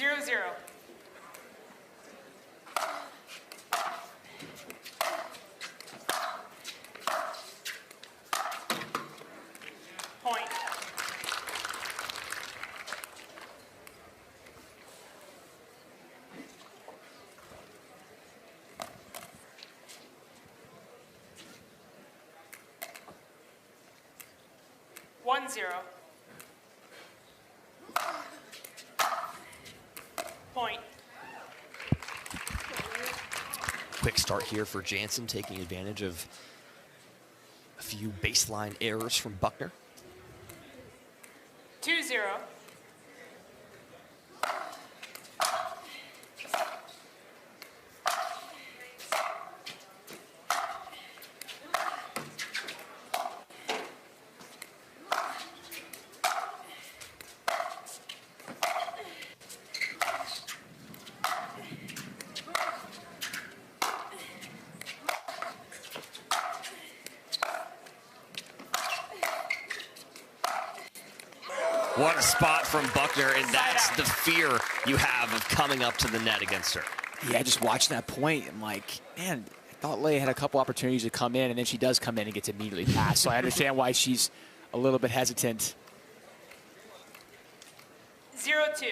0-0. Point. One zero. Point. Quick start here for Jansen, taking advantage of a few baseline errors from Buckner. 2-0. What a spot from Buckner, and that's the fear you have of coming up to the net against her. Yeah, just watching that point, I'm like, man, I thought Lea had a couple opportunities to come in, and then she does come in and gets immediately passed. So I understand why she's a little bit hesitant. 0-2.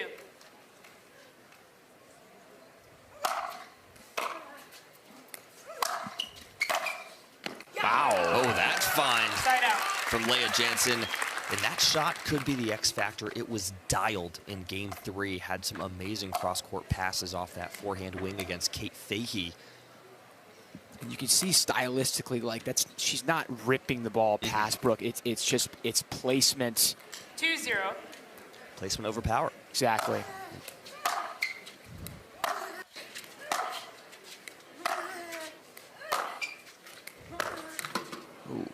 Wow. Oh, that's fine Side out. from Lea Jansen. And that shot could be the X factor. It was dialed in game 3. Had some amazing cross-court passes off that forehand wing against Kate Fahey. And you can see stylistically, like she's not ripping the ball past Brooke. It's just placement. 2-0. Placement over power. Exactly.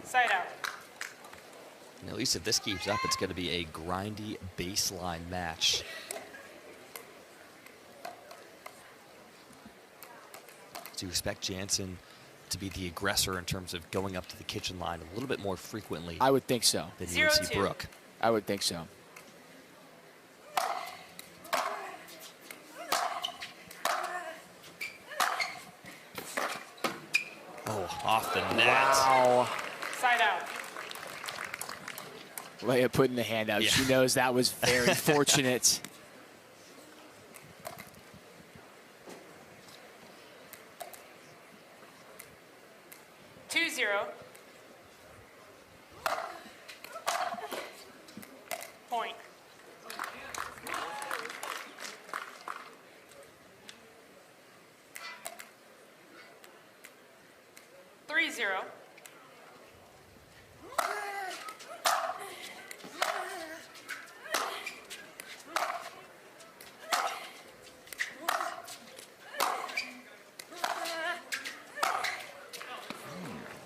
Side out. And at least if this keeps up, it's going to be a grindy baseline match. Do you expect Jansen to be the aggressor in terms of going up to the kitchen line a little bit more frequently? I would think so. Than you would see 0-2. Brooke. I would think so. Oh, off the net. Wow. Side out. Lea putting the hand out. Yeah. She knows that was very fortunate. Point. Three zero.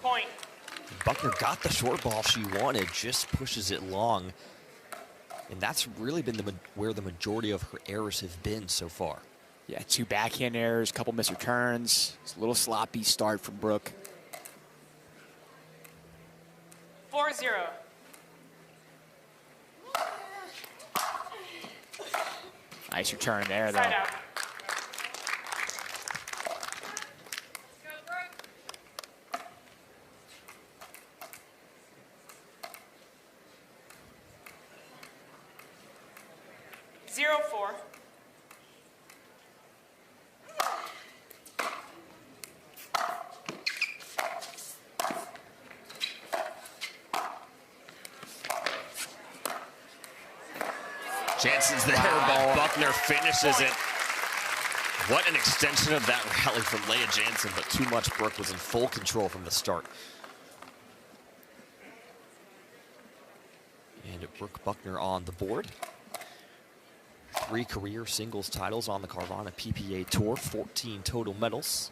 Point. Buckner got the short ball she wanted, just pushes it long. And that's really been where the majority of her errors have been so far. Yeah, 2 backhand errors, couple missed returns. It's a little sloppy start from Brooke. 4-0. Nice return there, though. Side out. Zero four. Jansen's there, but Buckner finishes it. What an extension of that rally from Lea Jansen, but too much. Brooke was in full control from the start. And Brooke Buckner on the board. 3 career singles titles on the Carvana PPA Tour, 14 total medals,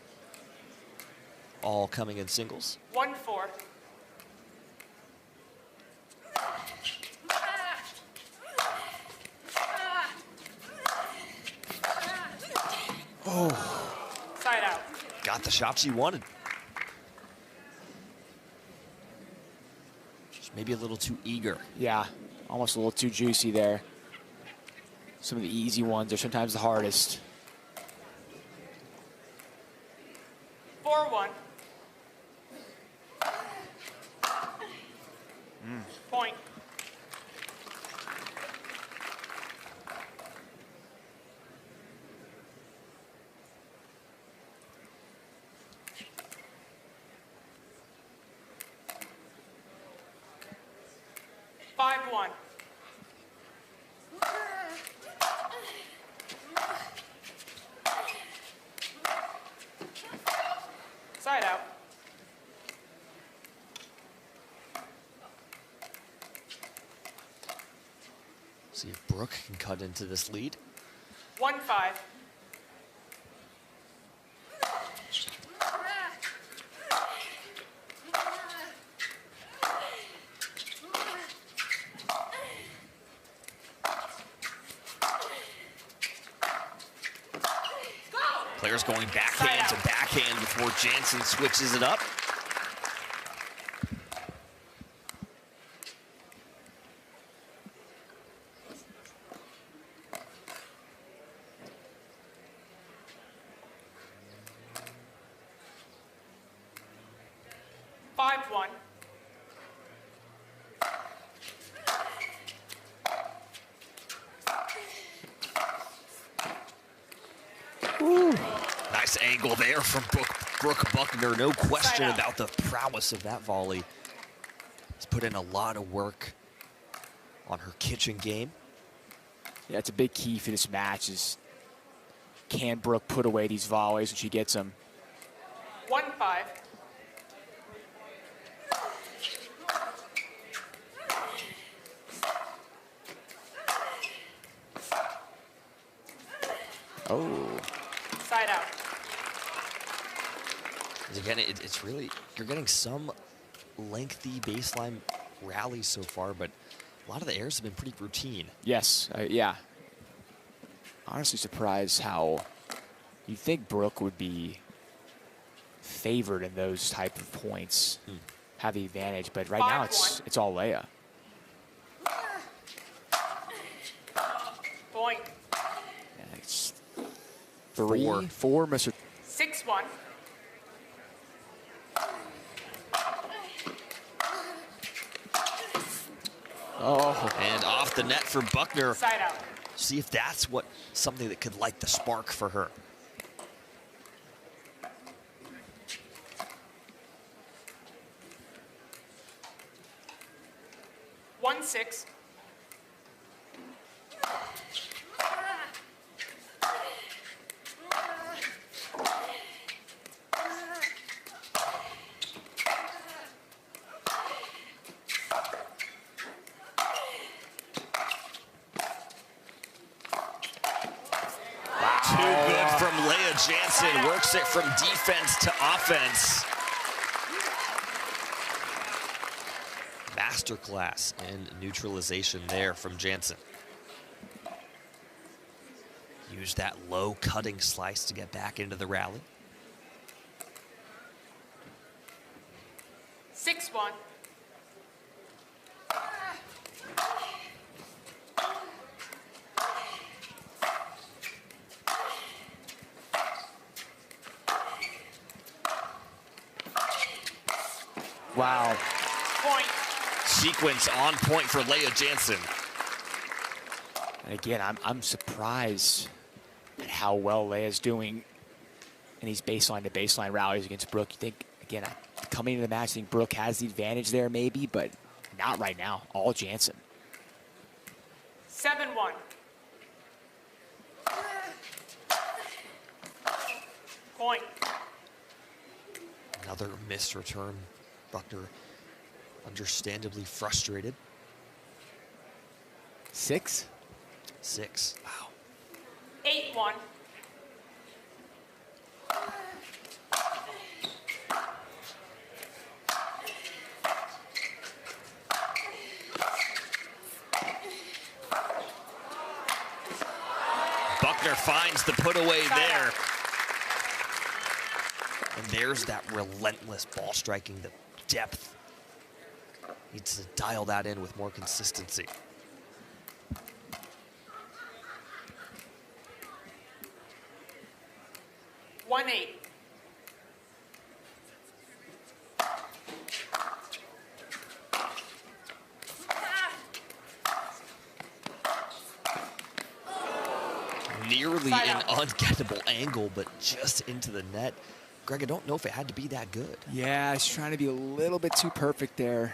all coming in singles. 1-4. Oh. Side out. Got the shot she wanted. Just maybe a little too eager. Yeah, almost a little too juicy there. Some of the easy ones are sometimes the hardest. 4-1. Point. Five one. Side out. See if Brooke can cut into this lead. 1-5. Players going backhand to backhand before Jansen switches it up. Nice angle there from Brooke Buckner. No question about the prowess of that volley. He's put in a lot of work on her kitchen game. Yeah, it's a big key for this match is can Brooke put away these volleys when she gets them? 1-5. Oh. Side out. Again, it's really, you're getting some lengthy baseline rallies so far, but a lot of the airs have been pretty routine. Yes, yeah. Honestly surprised how you'd think Brooke would be favored in those type of points, have the advantage, but right now it's all Lea. Point. Yeah, it's four, Mr. 6-1. Oh. And off the net for Buckner. Side out. See if that's something that could light the spark for her. One six. Too good from Lea Jansen. Works it from defense to offense. Masterclass in neutralization there from Jansen. Use that low cutting slice to get back into the rally. 6-1. Wow. Point. Sequence on point for Lea Jansen. And again, I'm surprised at how well Lea's doing in these baseline to baseline rallies against Brooke. You think, again, coming into the match, I think Brooke has the advantage there maybe, but not right now. All Jansen. 7-1. Point. Another missed return. Buckner understandably frustrated. 6? 6. Wow. 8-1. Buckner finds the put away there. And there's that relentless ball striking, the depth. Needs to dial that in with more consistency. 1-8. Nearly Side an out. ungettable angle, but just into the net. Greg, I don't know if it had to be that good. Yeah, he's trying to be a little bit too perfect there.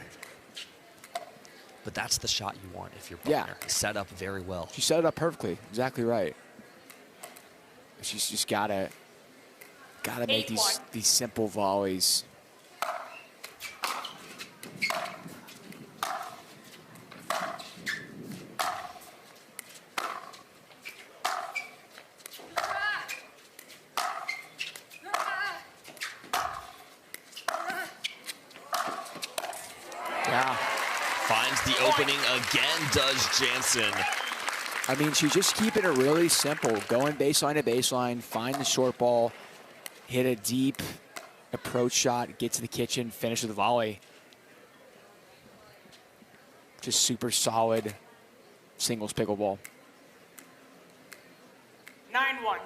But that's the shot you want if you're Yeah. Buckner. Set up very well. She set it up perfectly. Exactly right. She's just gotta make 8-1. these simple volleys. Yeah. Finds the opening again, does Jansen. I mean, she's just keeping it really simple. Going baseline to baseline, find the short ball, hit a deep approach shot, get to the kitchen, finish with a volley. Just super solid singles pickleball. 9-1.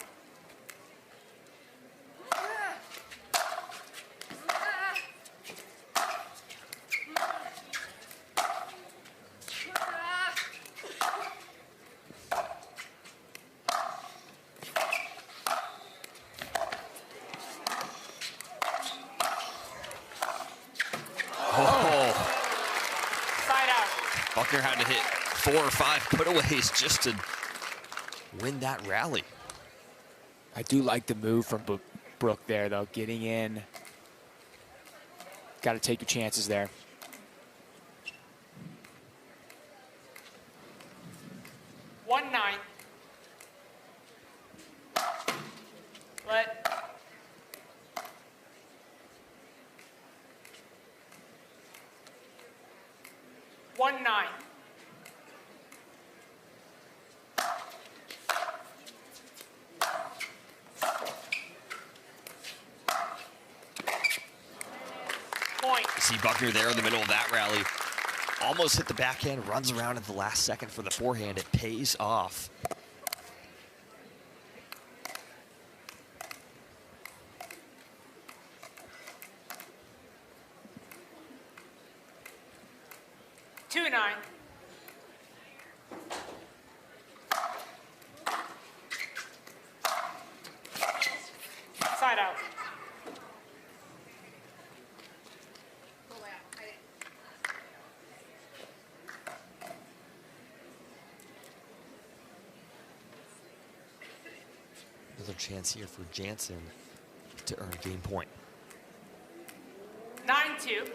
Oh, Side out. Buckner had to hit 4 or 5 putaways just to win that rally. I do like the move from Brooke there, though. Getting in. Got to take your chances there. One 9. Let. One 9. Point. See Buckner there in the middle of that rally. Almost hit the backhand, runs around at the last second for the forehand. It pays off. Two 9. Side out. Another chance here for Jansen to earn a game point. 9-2.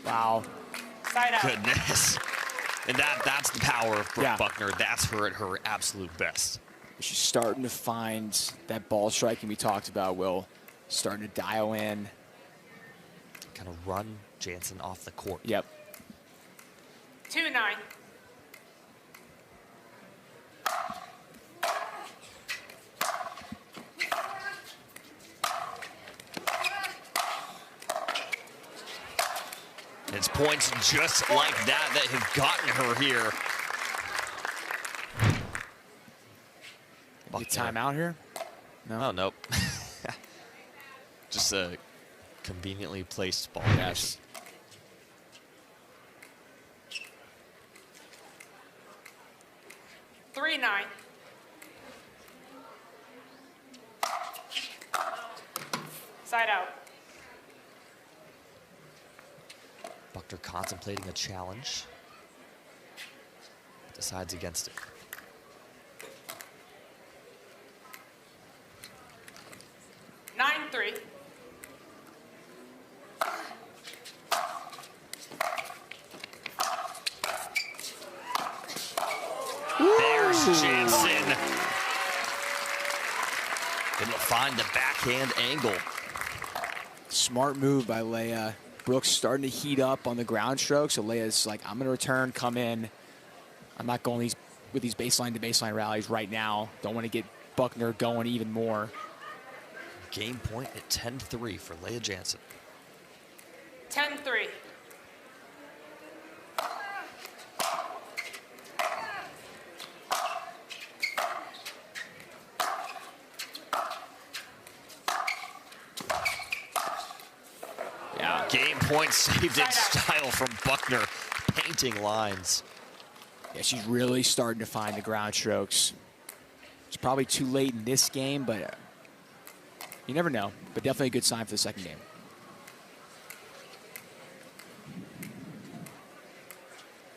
Wow. Side out. Goodness. And that's the power of Brooke Yeah. Buckner. That's her at her absolute best. She's starting to find that ball striking we talked about, Will. Starting to dial in. Kind of run Jansen off the court. Yep. 2 9. It's points just like that have gotten her here. Get timeout here? No. Oh, nope. Just a conveniently placed ball. Yes. Three 9. Side out. Buckner contemplating a challenge. Decides against it. 9-3. There's Jansen. Able to find the backhand angle. Smart move by Lea. Brooks starting to heat up on the ground stroke, so Lea's like, I'm going to return, come in. I'm not going with these baseline to baseline rallies right now. Don't want to get Buckner going even more. Game point at 10-3 for Lea Jansen. 10-3. Point saved in Side out. style from Buckner, painting lines. Yeah, she's really starting to find the ground strokes. It's probably too late in this game, but you never know. But definitely a good sign for the second game.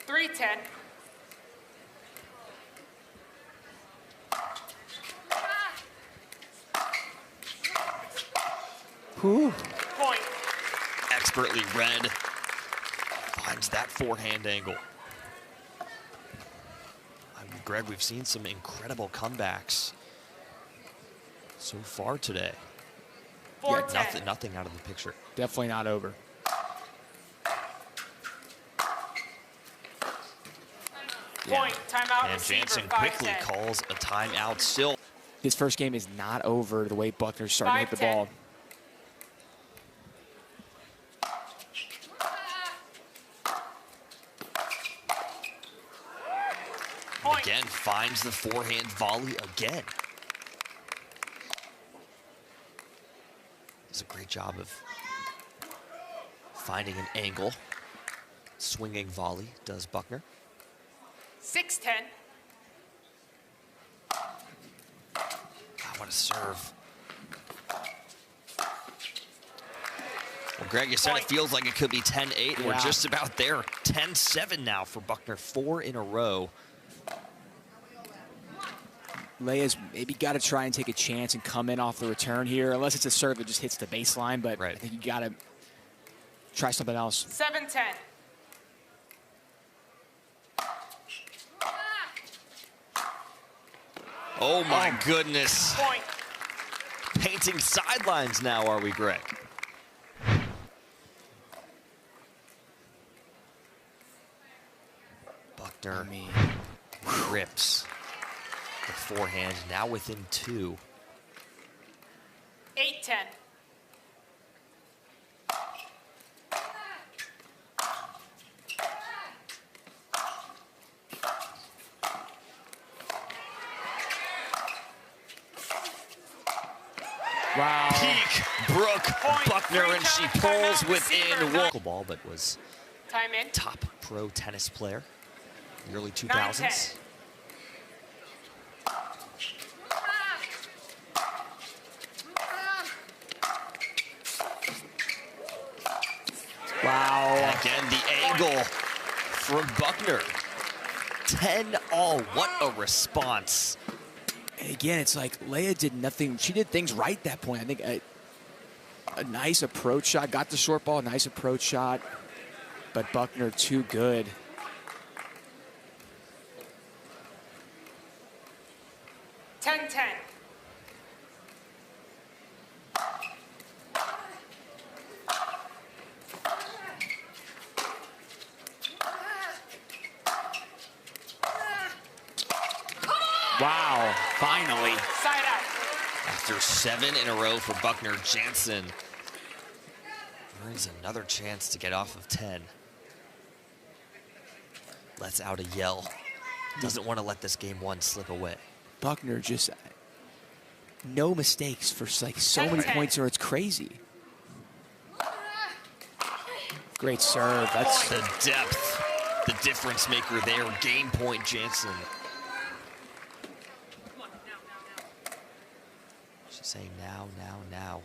Three, 10. Whew. Point. Expertly read. Finds that forehand angle. Greg, we've seen some incredible comebacks so far today. 4, Yeah, 10. Nothing out of the picture. Definitely not over. Point. Timeout. And Receiver. Jansen 5, quickly 10. calls a timeout still. This first game is not over the way Buckner's starting to hit the 5-10. ball. Point. Again, finds the forehand volley again. Does a great job of finding an angle. Swinging volley does Buckner. 6, 10. What a serve. Well, Greg, you said it feels like it could be 10-8. Yeah. We're just about there. 10-7 now for Buckner, 4 in a row. Lea's maybe got to try and take a chance and come in off the return here, unless it's a serve that just hits the baseline. But Right. I think you got to try something else. 7, 10. Oh, my goodness. Point. Painting sidelines now, are we, Greg? Buckner grips the forehand, now within 2. 8, 10. Wow. Peak Brooke Buckner, and she pulls within one. Pickleball, but was Time in. top pro tennis player in the early 9, 2000s. 10. Wow. And again, the angle from Buckner. 10-all. What a response. And again, it's like Lea did nothing. She did things right at that point. I think a nice approach shot. Got the short ball, nice approach shot. But Buckner too good. Ten, 10. Wow, finally. Side out. After 7 in a row for Buckner, Jansen earns another chance to get off of 10. Lets out a yell. Doesn't want to let this game 1 slip away. Buckner just no mistakes for like so many points, or it's crazy. Great serve. That's The depth, the difference maker there. Game point, Jansen. She's saying now, now, now.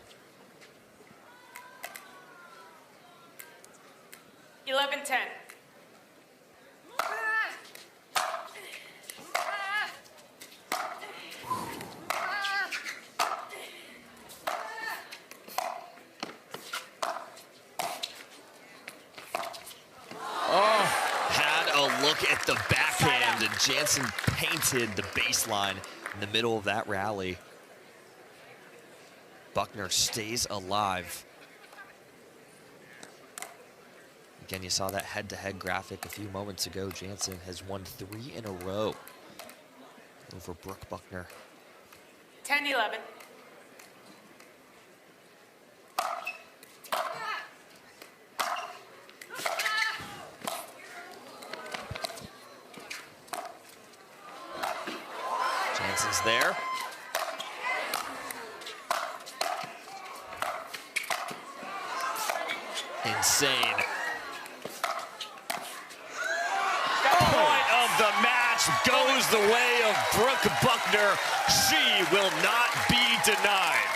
11, 10. Had a look at the backhand, and Jansen painted the baseline in the middle of that rally. Buckner stays alive. Again, you saw that head-to-head graphic a few moments ago. Jansen has won 3 in a row over Brooke Buckner. 10, 11. Jansen's there. Insane. Point of the match goes the way of Brooke Buckner. She will not be denied.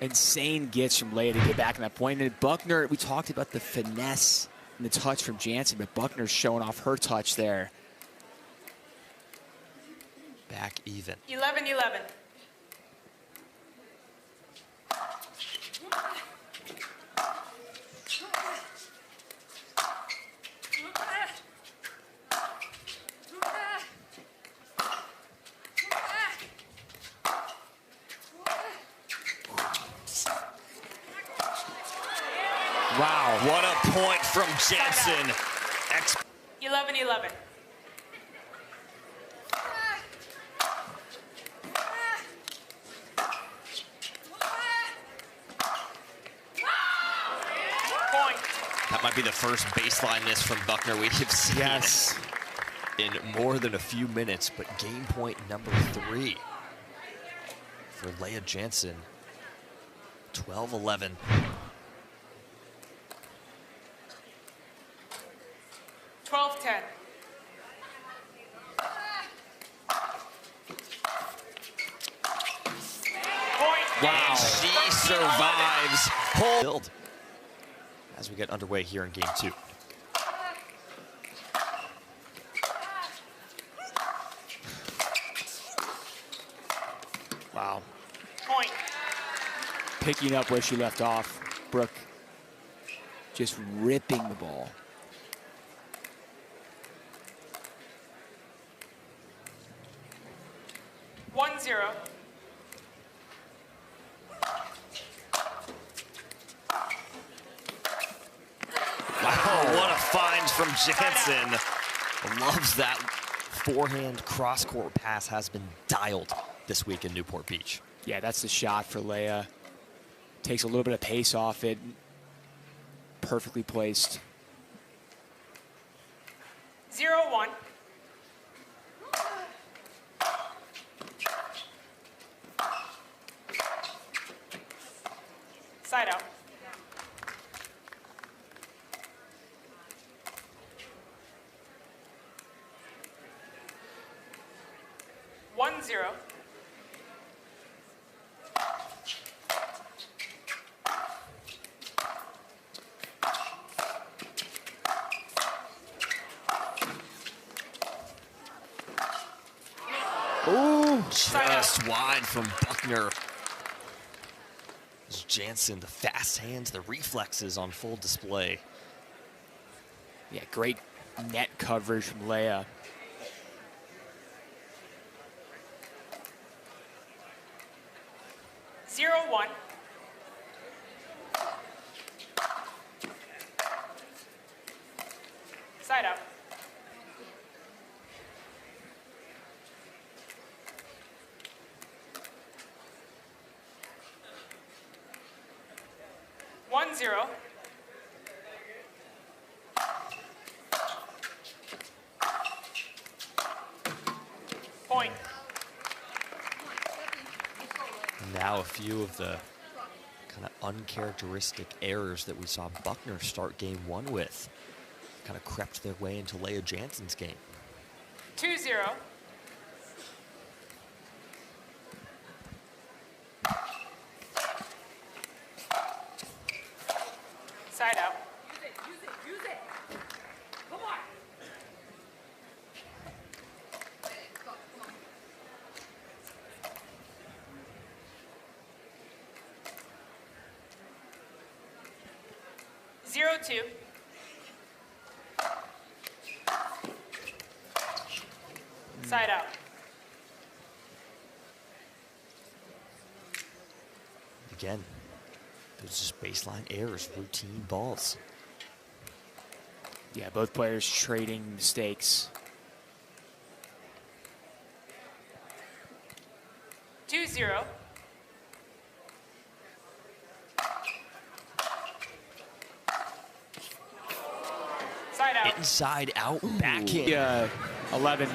Insane gets from Lea to get back on that point. And Buckner, we talked about the finesse and the touch from Jansen, but Buckner's showing off her touch there. Back even. 11-11. Wow, what a point from Jansen. 11-11. Point. That might be the first baseline miss from Buckner we have seen in more than a few minutes, but game point number 3 for Lea Jansen. 12-11. Ten. Wow. She survives. Hold as we get underway here in game 2. Wow. Point. Picking up where she left off. Brooke just ripping the ball. Zero. Wow, what a find from Jansen. Loves that forehand cross-court pass, has been dialed this week in Newport Beach. Yeah, that's the shot for Lea. Takes a little bit of pace off it. Perfectly placed. 0-1. Side out. One zero. Ooh, just wide from Buckner. Jansen, the fast hands, the reflexes on full display. yeah, great net coverage from Lea. Zero one. Side out. One zero. Point. Now a few of the kind of uncharacteristic errors that we saw Buckner start game 1 with kind of crept their way into Lea Jansen's game. 2-0. Side out. Use it. Come on. Zero two. Side out. Again, those just baseline errors, routine balls. Yeah, both players trading mistakes. 2-0. Side out. Inside out, back in. 11-14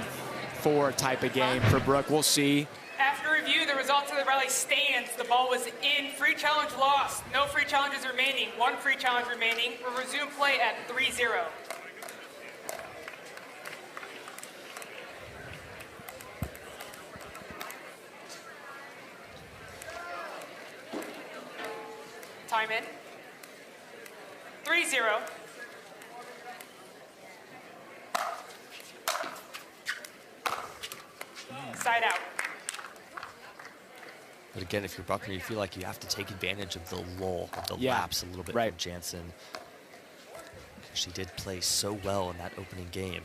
3-4 type of game for Brooke. We'll see. After review, the results of the rally stands. The ball was in. Free challenge lost. No free challenges remaining. One free challenge remaining. We'll resume play at 3-0. Time in. 3-0. Side out. But again, if you're Buckner, you feel like you have to take advantage of the lull, of the Yeah, lapse a little bit right. from Jansen. She did play so well in that opening game.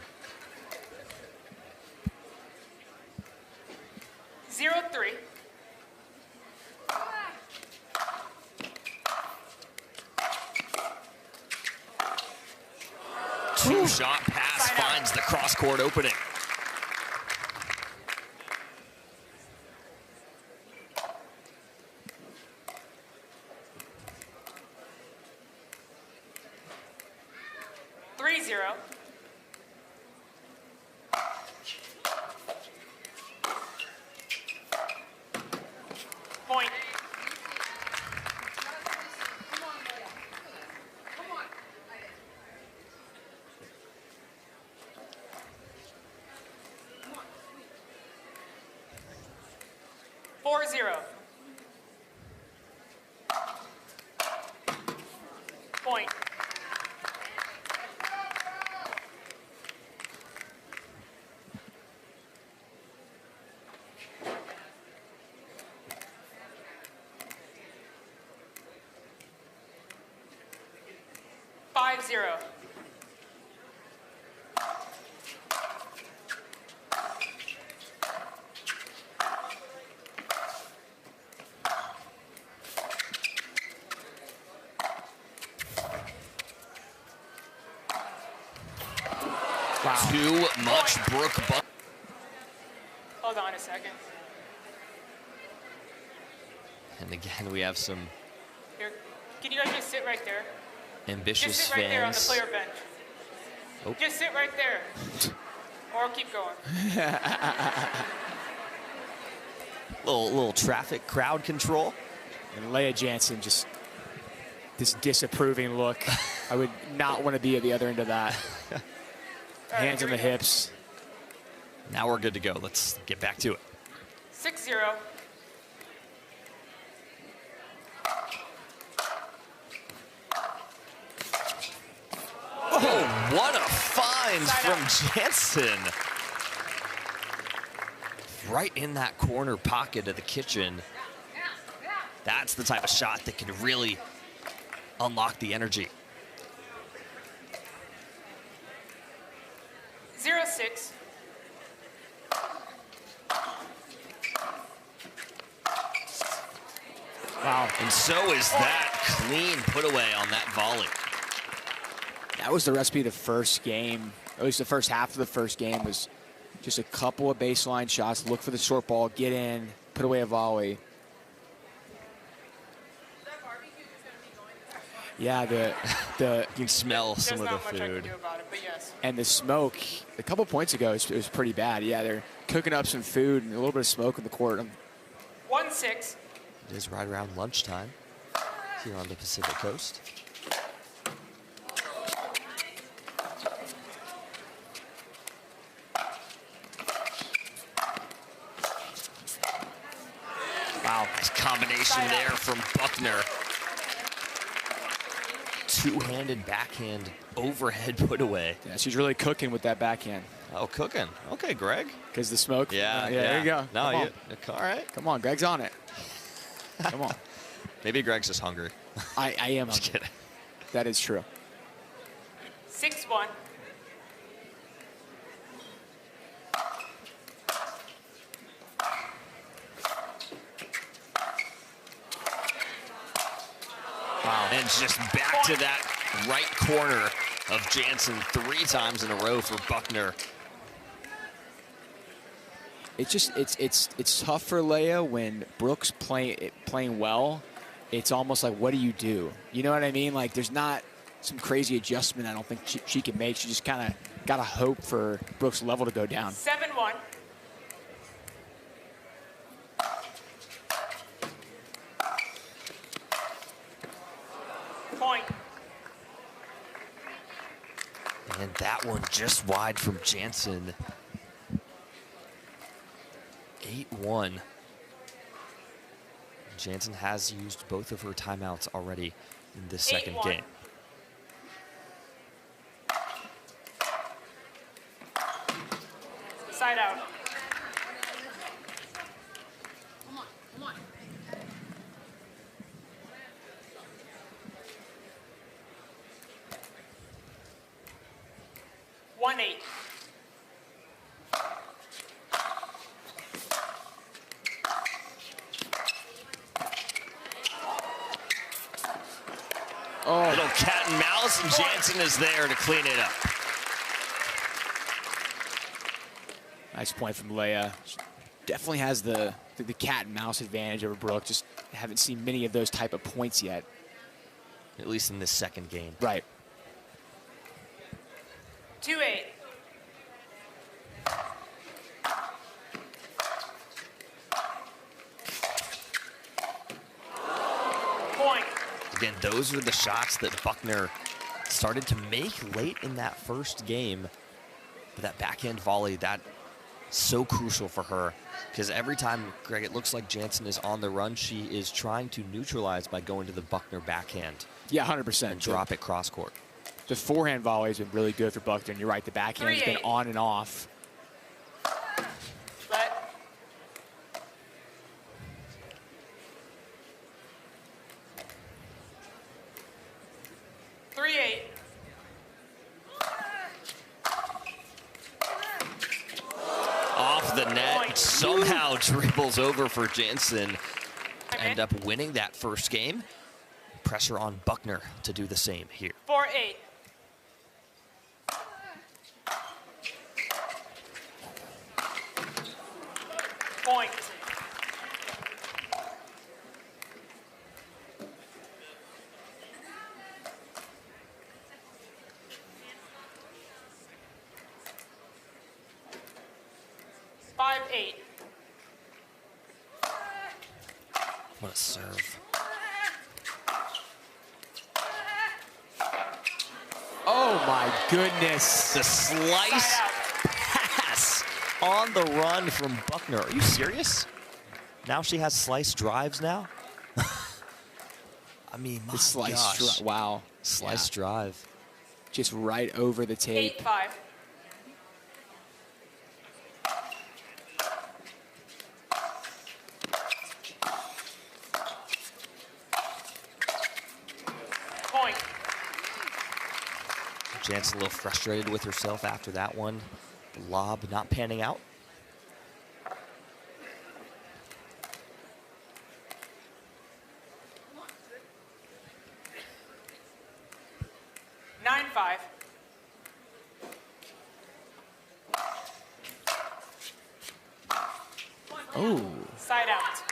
0-3. Two-shot pass Side out. finds the cross-court opening. Point. Four zero. Point. Five zero. Wow. Too much Brooke Buckner. Hold on a second. And again, we have some Here, can you guys just sit right there? ambitious Just sit right there on the fans. player bench. Oh. Just sit right there. Or I'll keep going. Little traffic crowd control. And Lea Jansen just this disapproving look. I would not want to be at the other end of that. All right, Hands here on the we go. hips. Now we're good to go. Let's get back to it. 6-0. Oh, what a find Side from Jansen. Right in that corner pocket of the kitchen. That's the type of shot that can really unlock the energy. 0-6. Wow. And so is that clean put away on that volley. That was the recipe of the first game. At least the first half of the first game was just a couple of baseline shots. Look for the short ball, get in, put away a volley. Yeah, the You can smell There's some of the not much I can food. do about it, but yes. and the smoke. A couple points ago, it was pretty bad. Yeah, they're cooking up some food and a little bit of smoke in the court. 1-6. It is right around lunchtime here on the Pacific Coast. Wow. Nice combination there from Buckner. Two-handed backhand overhead put away. Yeah, she's really cooking with that backhand. Oh, cooking. Okay, Greg. Because the smoke. Yeah, There you go. No, Come on. all right. Come on, Greg's on it. Come on. Maybe Greg's just hungry. I am. Just kidding. That is true. 6-1. Wow. And just back to that right corner of Jansen 3 times in a row for Buckner. It's tough for Lea when Brooke's playing well. It's almost like, what do you do? You know what I mean? Like, there's not some crazy adjustment I don't think she can make. She just kind of got to hope for Brooke's level to go down. 7-1. And that one just wide from Jansen. 8-1. Jansen has used both of her timeouts already in this second 8-1. game. Side out. Come on, come on. 1-8. Oh, Little cat and mouse, and Jansen is there to clean it up. nice point from Lea. She definitely has the cat and mouse advantage over Brooke. Just haven't seen many of those type of points yet. At least in this second game. Right. 2-8. Point. Again, those are the shots that Buckner started to make late in that first game. But that backhand volley, that's so crucial for her. Because every time, Greg, it looks like Jansen is on the run, she is trying to neutralize by going to the Buckner backhand Yeah, 100%. and drop it cross court. The forehand volley has been really good for Buckner, and you're right, the backhand has been 3-8. on and off. Let. Off the net, Point. somehow dribbles over for Jansen. Okay. End up winning that first game. Pressure on Buckner to do the same here. 4-8. Point. Five, 8. What a serve. Oh, my goodness. The slice Side out. pass on the run from Buckner. Are you serious? Now she has slice drives now? I mean, my The slice gosh. wow. Slice Yeah. drive. Just right over the tape. 8-5. Point. Jansen a little frustrated with herself after that one. The lob not panning out. Nine, 5. Oh, Side out.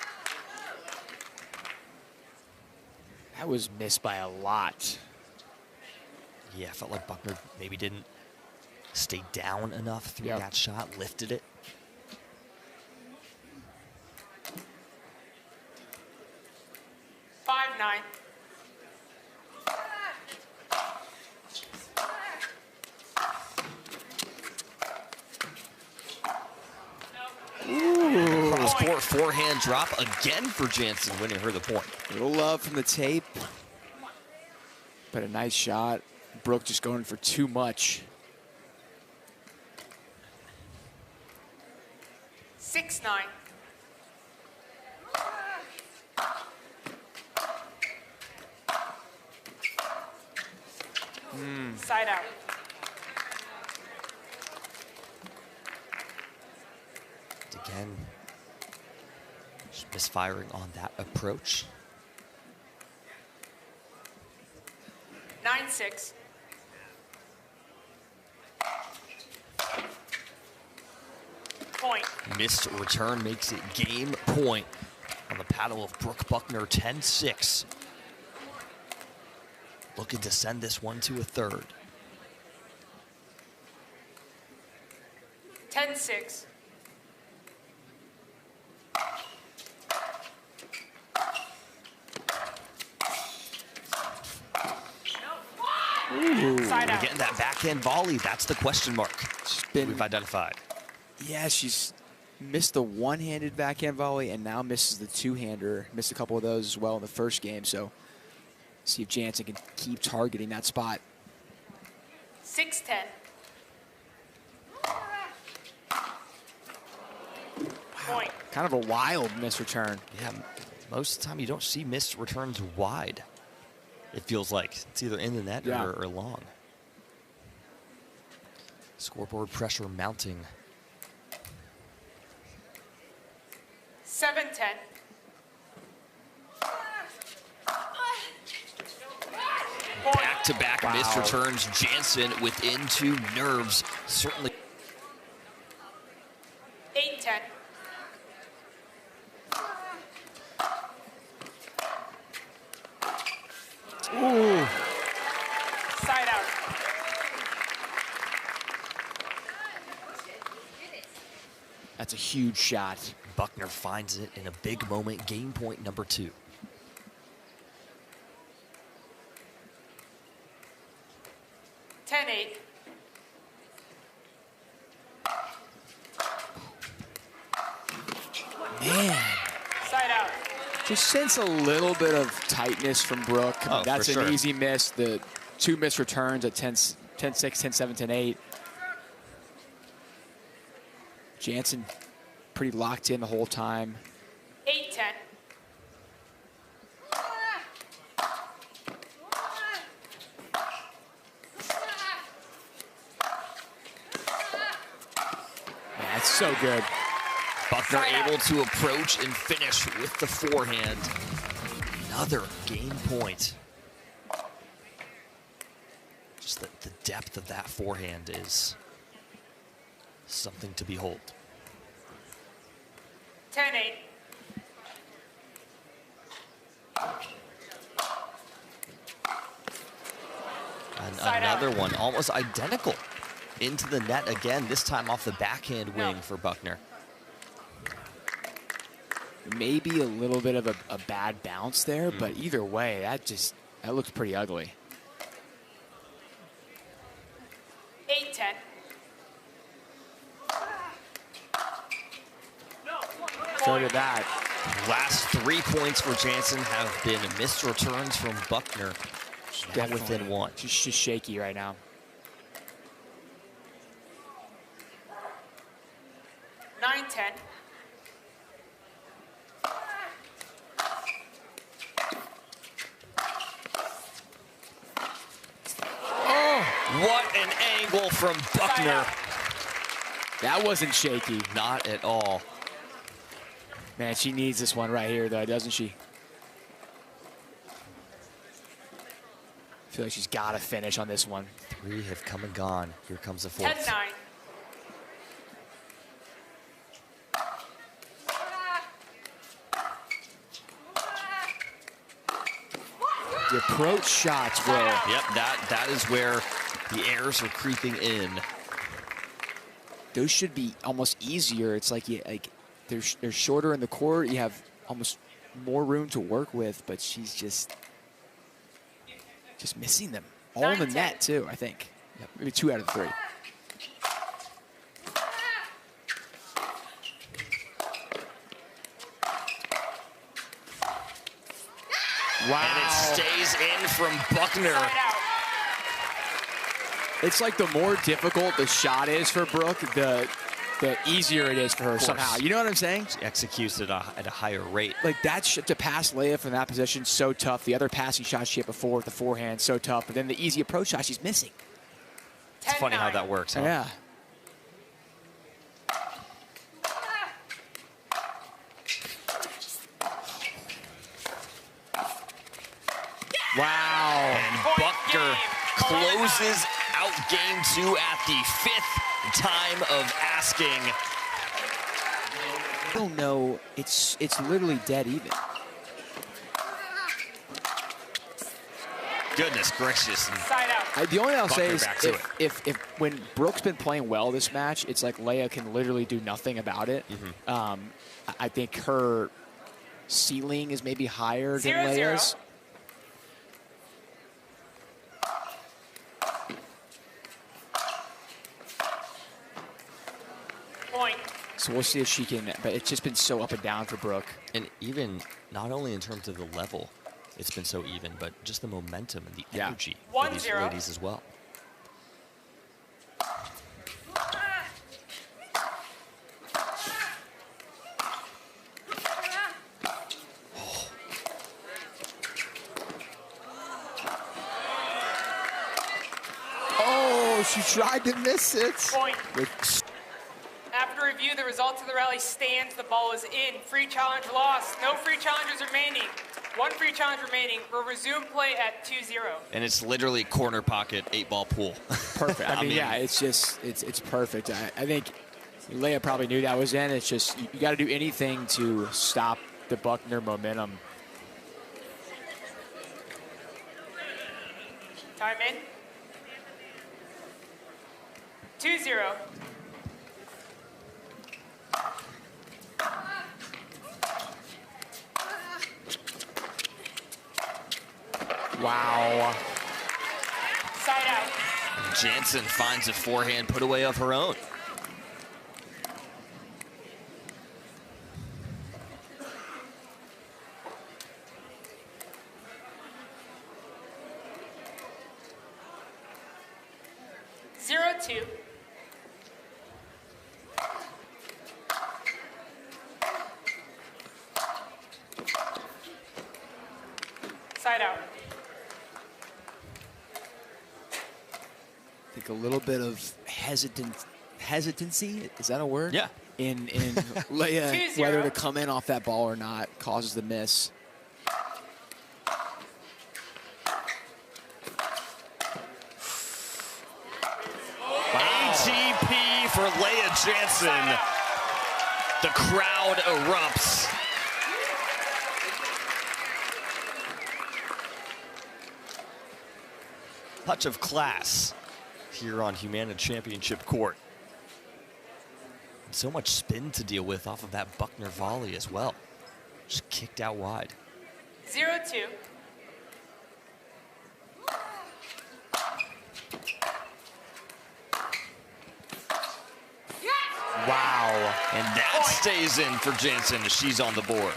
that was missed by a lot. Yeah, I felt like Buckner maybe didn't stay down enough through Yep. that shot, lifted it. Five, 9. Cross court forehand drop again for Jansen, winning her the point. Little love from the tape. But a nice shot. Brooke just going for too much. 6, 9. Side out. Again, just misfiring on that approach. 9, 6. Point. Missed return makes it game point on the paddle of Brooke Buckner, 10-6. Looking to send this one to a third. 10, 6. Side Side out. Getting that backhand volley, that's the question mark we've identified. Yeah, she's missed the one-handed backhand volley and now misses the two-hander. Missed a couple of those as well in the first game. So see if Jansen can keep targeting that spot. 6-10. Point. Kind of a wild miss return. Yeah, most of the time you don't see missed returns wide. It feels like it's either in the net or long. Scoreboard pressure mounting. 7-10. Back-to-back missed returns. Jansen within 2 nerves. Certainly. 8-10. Ooh. Side out. That's a huge shot. Buckner finds it in a big moment. Game point number 2. Man. Side out. Just sense a little bit of tightness from Brooke. Oh, that's for an sure. easy miss. The 2 missed returns at 10-6, 10-7, 10-8. Jansen pretty locked in the whole time. 8-10. Man, that's so good. Buckner able to approach and finish with the forehand. Another game point. Just the depth of that forehand is something to behold. 10-8. Another one, almost identical. Into the net again, this time off the backhand wing for Buckner. Maybe a little bit of a bad bounce there, but either way, that looks pretty ugly. 8-10. So did that. Last 3 points for Jansen have been missed returns from Buckner. Now within 1. She's just shaky right now. 9-10. What an angle from Buckner. That wasn't shaky. Not at all. Man, she needs this one right here, though, doesn't she? I feel like she's got to finish on this one. 3 have come and gone. Here comes the 4th. 10-9. The approach shots will. Yep, that is where the errors are creeping in. Those should be almost easier. It's like they're shorter in the court. You have almost more room to work with, but she's just missing them. All in the 9-10. net too, I think. Yep, maybe 2 out of 3. Wow. And it stays in from Buckner. Side out. It's like the more difficult the shot is for Brooke, the easier it is for her somehow. You know what I'm saying? She executes it at a higher rate. Like to pass Lea from that position, so tough. The other passing shots she had before with the forehand, so tough. But then the easy approach shot she's missing. It's funny how that works, huh? Yeah. Wow. And Point Buckner game. closes out game 2 at the 5th time of asking. I don't know. It's literally dead even. Goodness gracious. Side out. The only thing I'll say Buckner is back to if when Brooke's been playing well this match, it's like Lea can literally do nothing about it. I think her ceiling is maybe higher than 0-0. Lea's. So we'll see if she can, but it's just been so up and down for Brooke. And even not only in terms of the level, it's been so even, but just the momentum and the energy for these 1-0. ladies as well. Oh, she tried to miss it. Point. After review, the results of the rally stands. The ball is in. Free challenge lost. No free challenges remaining. One free challenge remaining. We'll resume play at 2-0. And it's literally corner pocket, 8-ball pool. Perfect. I mean, yeah, it's just, it's perfect. I think Lea probably knew that was in. It's just, you got to do anything to stop the Buckner momentum. Time in. 2-0. Wow. Side out. Jansen finds a forehand put away of her own. Zero two. Side out. I think a little bit of hesitancy, is that a word? Yeah. In Lea, 2-0. whether to come in off that ball or not, causes the miss. ATP for Lea Jansen. The crowd erupts. Touch of class here on Humana Championship Court. So much spin to deal with off of that Buckner volley as well. Just kicked out wide. 0-2. Wow. And that stays in for Jansen as she's on the board.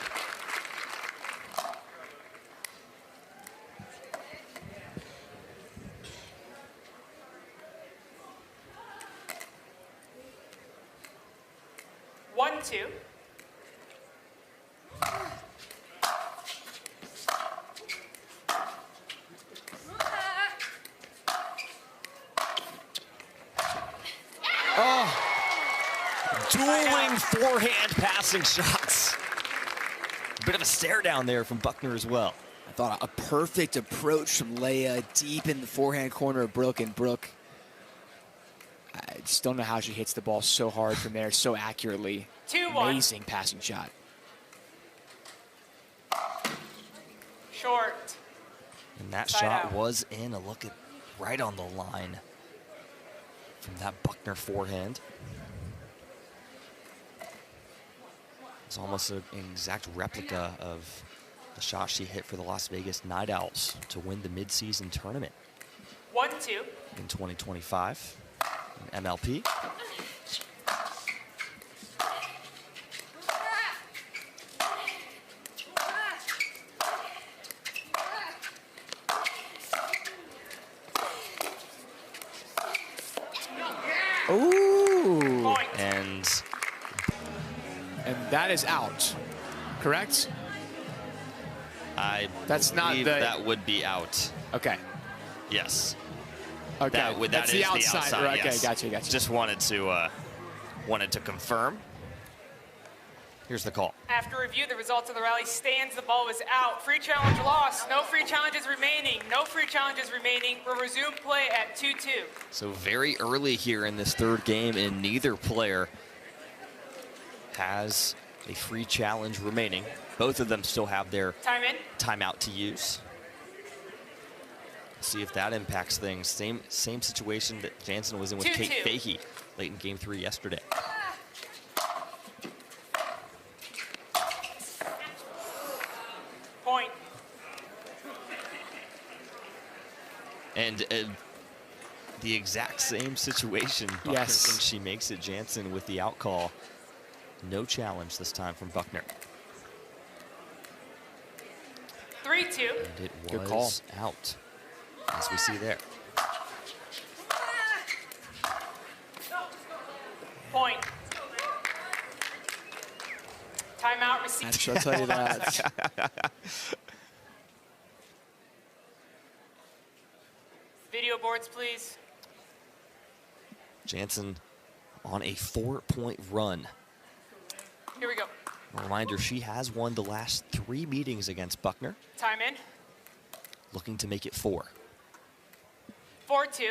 Two. Dueling forehand passing shots. Bit of a stare down there from Buckner as well. I thought a perfect approach from Lea deep in the forehand corner of Brooke, and Brooke, I just don't know how she hits the ball so hard from there, so accurately. 2-1. Amazing passing shot. Short. And that Side shot out. was in. A look at right on the line from that Buckner forehand. It's almost an exact replica of the shot she hit for the Las Vegas Night Owls to win the midseason tournament 1-2. in 2025 in MLP. Ooh. Point. And that is out, correct? I That's not believe the- that would be out. Okay. Yes. Okay. That That's is the outside. Right, yes. Okay, gotcha. Just wanted to confirm. Here's the call. After review, the results of the rally stands. The ball was out. Free challenge lost. No free challenges remaining. No free challenges remaining. We'll resume play at 2-2. So very early here in this third game, and neither player has a free challenge remaining. Both of them still have their Time in. timeout to use. See if that impacts things. Same situation that Jansen was in with 2-2. Kate Fahey late in game 3 yesterday. Point. And the exact same situation. Buckner Yes. thinks she makes it. Jansen with the out call. No challenge this time from Buckner. 3-2. And it Good call. was out, as we see there. Point. Timeout received. Actually, I'll tell you that. Video boards, please. Jansen on a 4-point run. Here we go. A reminder, she has won the last 3 meetings against Buckner, Time in. looking to make it 4. 4-2.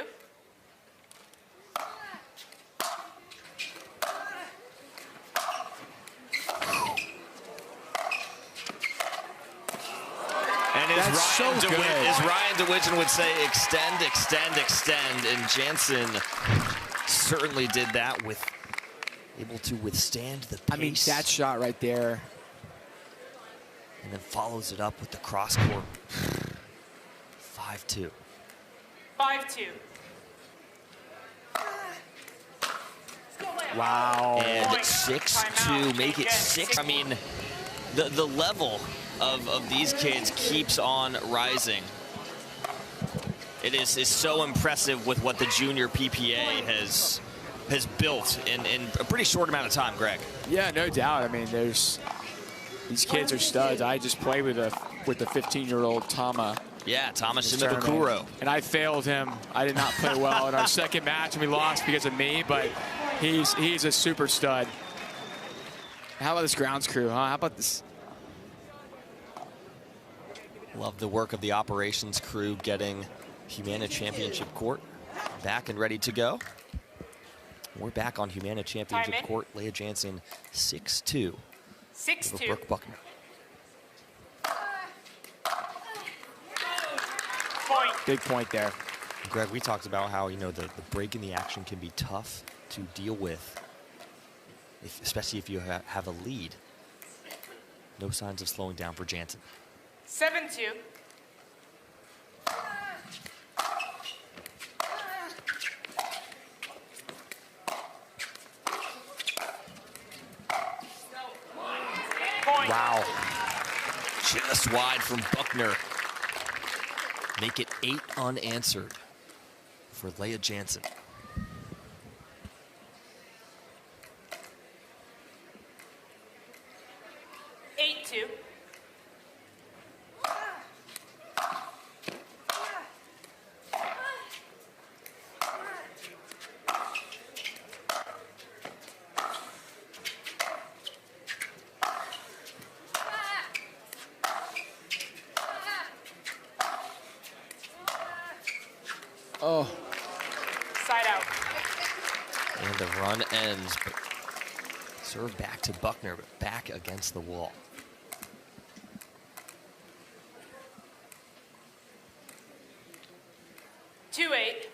And That's so good. As Ryan DeWidgeon would say, extend, extend, extend. And Jansen certainly did that, with able to withstand the pace. I mean, that shot right there. And then follows it up with the cross court. 5-2. 5-2. Wow. And Point. 6-2, Timeout. make it Again, 6. I mean, the level of these kids keeps on rising. It is so impressive with what the junior PPA has built in a pretty short amount of time, Greg. Yeah, no doubt. I mean, these kids are studs. I just played with the 15-year-old Tama. Yeah, Thomas this tournament. Shimabukuro. And I failed him. I did not play well in our second match, and we lost because of me, but he's a super stud. How about this grounds crew, huh? How about this? Love the work of the operations crew getting Humana Championship Court back and ready to go. We're back on Humana Championship Court. Lea Jansen 6-2 over 6-2. Brooke Buckner. Point. Big point there. Greg, we talked about how, you know, the break in the action can be tough to deal with, especially if you have a lead. No signs of slowing down for Jansen. 7-2. Point. Wow. Just wide from Buckner. Make it 8 unanswered for Lea Jansen. Oh. Side out. And the run ends, but serve back to Buckner, but back against the wall. Two eight.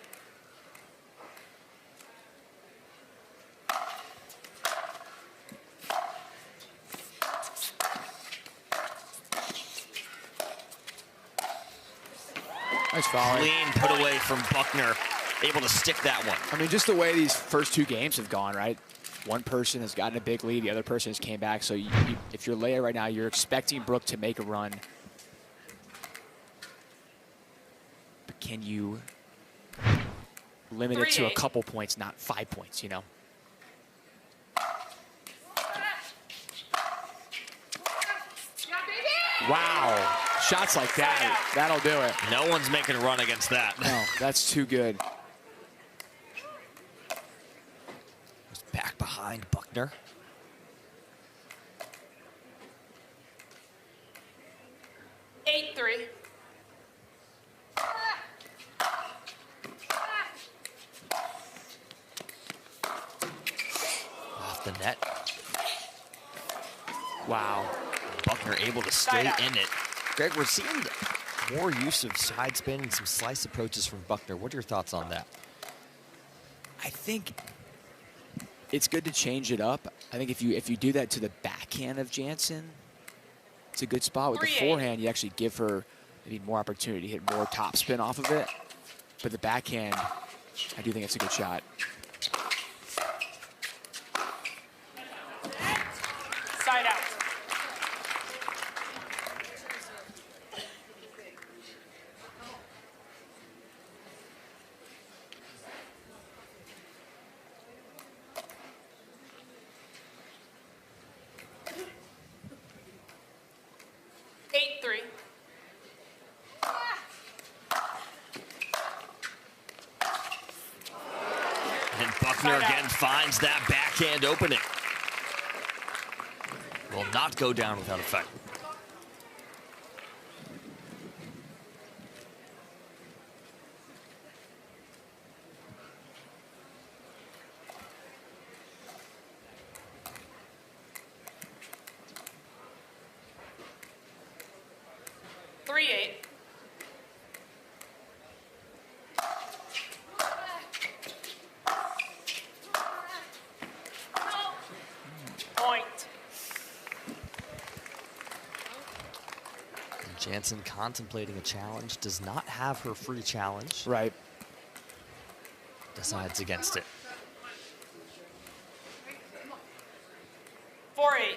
Nice foul. Clean put away from Buckner, able to stick that one. I mean, just the way these first 2 games have gone, right? One person has gotten a big lead, the other person has came back. So if you're Lea right now, you're expecting Brooke to make a run. But can you limit it to a 3-8. couple points, not 5 points, you know? Wow. Shots like that, that'll do it. No one's making a run against that. No, that's too good. Back behind Buckner. Eight three. Off the net. Wow. Buckner able to stay in it. Greg, we're seeing more use of side spin and some slice approaches from Buckner. What are your thoughts on that? I think it's good to change it up. I think if you do that to the backhand of Jansen, it's a good spot. With the 3-8. forehand, you actually give her maybe more opportunity to hit more top spin off of it. But the backhand, I do think it's a good shot. Side out. again finds that backhand opening. Will not go down without effect. Jansen contemplating a challenge, does not have her free challenge. Right. Decides against it. 4-8.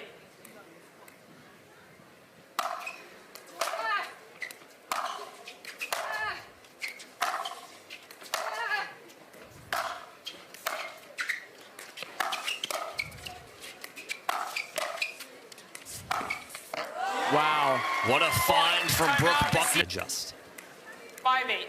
Wow. What a find from Brooke Buckner. Just 5-8.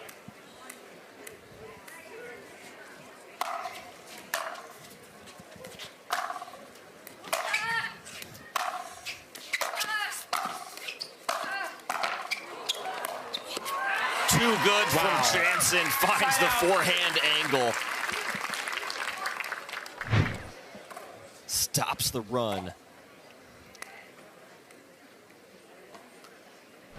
too good from Jansen. Finds the forehand angle. Stops the run.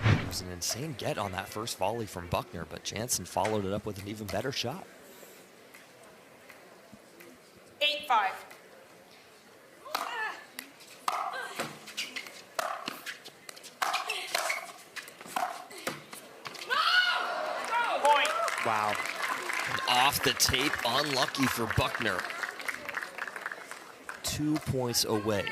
It was an insane get on that first volley from Buckner, but Jansen followed it up with an even better shot. 8-5. Point. Wow. And off the tape, unlucky for Buckner. 2 points away.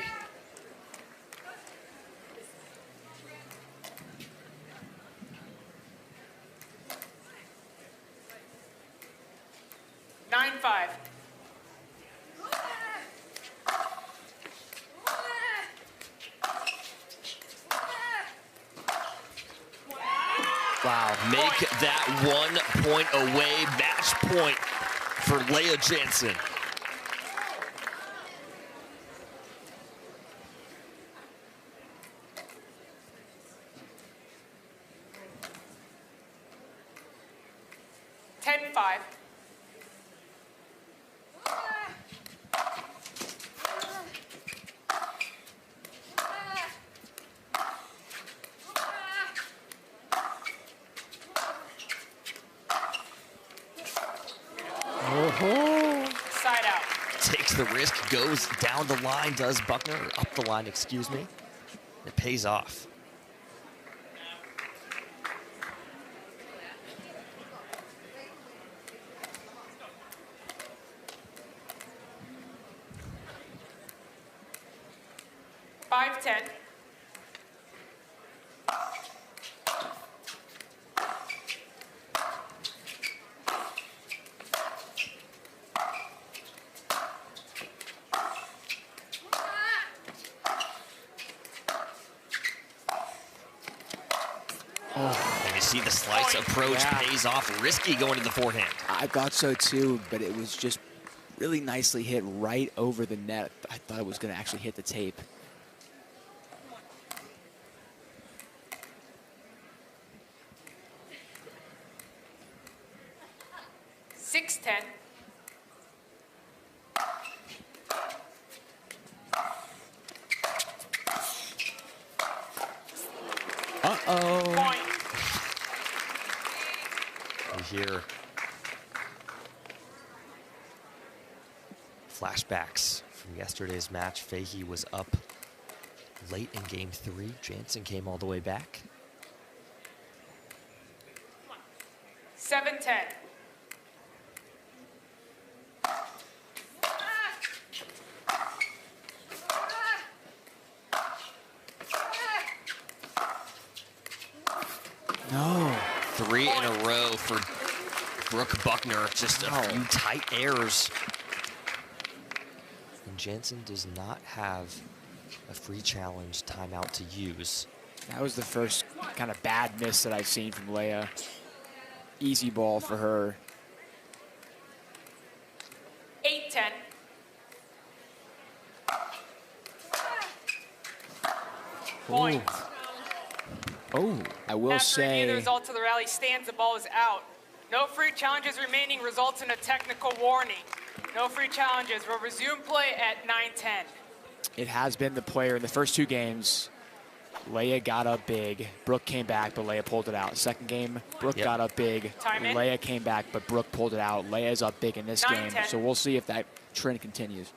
Wow, make that 1 point away. Match point for Lea Jansen. Side out. Takes the risk, goes down the line, does Buckner, or up the line, excuse me. It pays off. And you see the slice approach pays off. Risky going to the forehand. I thought so too, but it was just really nicely hit right over the net. I thought it was going to actually hit the tape. Point. We hear flashbacks from yesterday's match. Fahey was up late in game 3. Jansen came all the way back. 7-10. No. 3 in a row for Brooke Buckner. Just a few tight errors. And Jansen does not have a free challenge timeout to use. That was the first kind of bad miss that I've seen from Lea. Easy ball for her. 8-10. Point. Oh, I will After review, the say, results of the rally stands, the ball is out. No free challenges remaining results in a technical warning. No free challenges. We'll resume play at 9:10. it has been the player in the first 2 games. Lea got up big. Brooke came back, but Lea pulled it out. Second game, Brooke got up big. Time in. Lea came back, but Brooke pulled it out. Lea's up big in this game, 9-10. so we'll see if that trend continues.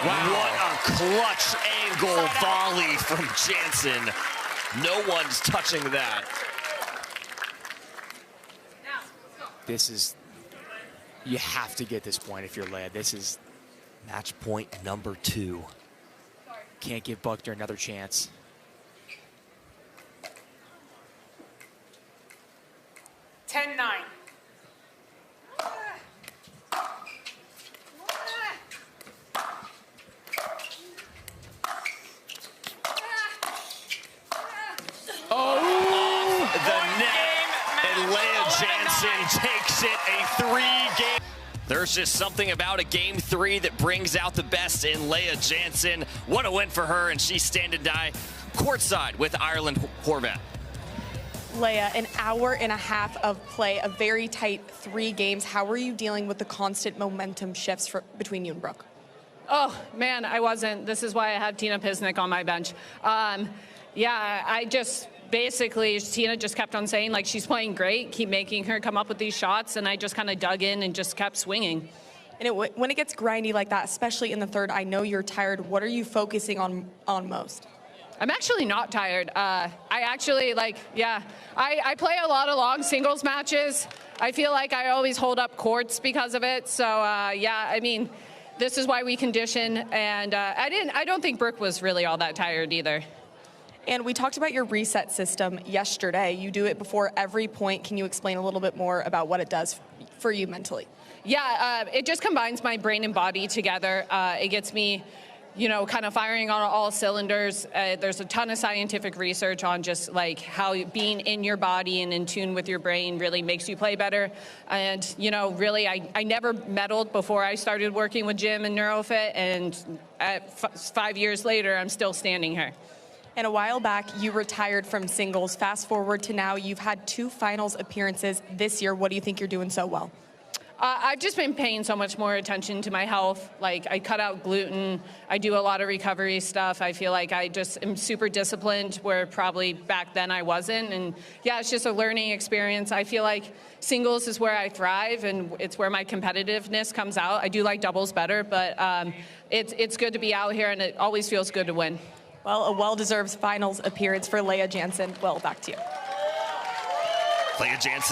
What a clutch angle volley from Jansen. No one's touching that. This is, you have to get this point if you're Lea. This is, Match point number 2. can't give Buckner another chance. Ten nine. The net, and Lea Jansen takes it a 3-game. There's just something about a game 3 that brings out the best in Lea Jansen. What a win for her, and she's standing by courtside with Ireland Horvat. Lea, an hour and a half of play, a very tight 3 games. How were you dealing with the constant momentum shifts between you and Brooke? Oh, man, I wasn't. This is why I had Tina Pisnik on my bench. Yeah, I just basically, Tina just kept on saying, like, she's playing great, keep making her come up with these shots, and I just kind of dug in and just kept swinging. And when it gets grindy like that, especially in the third, I know you're tired. What are you focusing on most? I'm actually not tired. I actually, like, yeah, I play a lot of long singles matches. I feel like I always hold up courts because of it. So, yeah, I mean, this is why we condition. And I don't think Brooke was really all that tired either. And we talked about your reset system yesterday. You do it before every point. Can you explain a little bit more about what it does for you mentally? Yeah, it just combines my brain and body together. It gets me, you know, kind of firing on all cylinders. There's a ton of scientific research on just like how being in your body and in tune with your brain really makes you play better. And, you know, really, I never meddled before I started working with Jim and NeuroFit. And 5 years later, I'm still standing here. And a while back, you retired from singles. Fast forward to now, you've had 2 finals appearances this year. What do you think you're doing so well? I've just been paying so much more attention to my health. Like, I cut out gluten. I do a lot of recovery stuff. I feel like I just am super disciplined, where probably back then I wasn't. And yeah, it's just a learning experience. I feel like singles is where I thrive, and it's where my competitiveness comes out. I do like doubles better, but it's good to be out here, and it always feels good to win. Well, a well-deserved finals appearance for Lea Jansen. Well, back to you. Lea Jansen